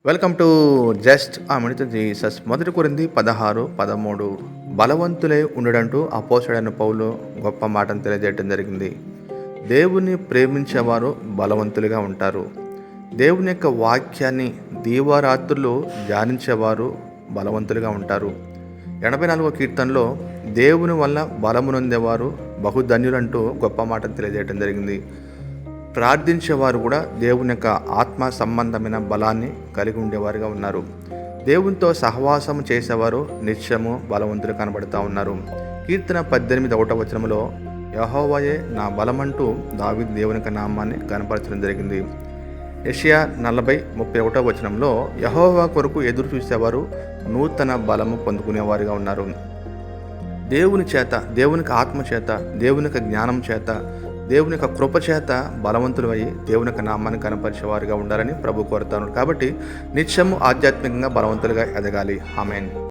Welcome to just ఆ minute Jesus. మొదటి కొరింథీ 16:13 బలవంతులై ఉండడంటూ అపోస్తలుడైన పౌలు గొప్ప మాటను తెలియజేయడం జరిగింది. దేవుని ప్రేమించేవారు బలవంతులుగా ఉంటారు. దేవుని యొక్క వాక్యాన్ని దీవారాత్రులు ధ్యానించేవారు బలవంతులుగా ఉంటారు. 84వ కీర్తనలో దేవుని వల్ల బలమునొందేవారు బహుధన్యులంటూ గొప్ప మాటను తెలియజేయడం జరిగింది. ప్రార్థించేవారు కూడా దేవుని యొక్క ఆత్మ సంబంధమైన బలాన్ని కలిగి ఉండేవారుగా ఉన్నారు. దేవునితో సహవాసం చేసేవారు నిత్యము బలవంతులు కనబడుతూ ఉన్నారు. కీర్తన 18:1 యెహోవాయే నా బలమంటూ దావీదు దేవుని యొక్క నామాన్ని కనపరచడం జరిగింది. యెషయా 40:31 యెహోవా కొరకు ఎదురు చూసేవారు నూతన బలము పొందుకునేవారుగా ఉన్నారు. దేవుని చేత, దేవునికి ఆత్మ చేత, దేవుని యొక్క జ్ఞానం చేత, దేవుని యొక్క కృప చేత బలవంతులు అయ్యి దేవుని యొక్క నామాన్ని కనపరిచేవారుగా ఉండాలని ప్రభు కోరుతాను. కాబట్టి నిత్యము ఆధ్యాత్మికంగా బలవంతులుగా ఎదగాలి. ఆమేన్.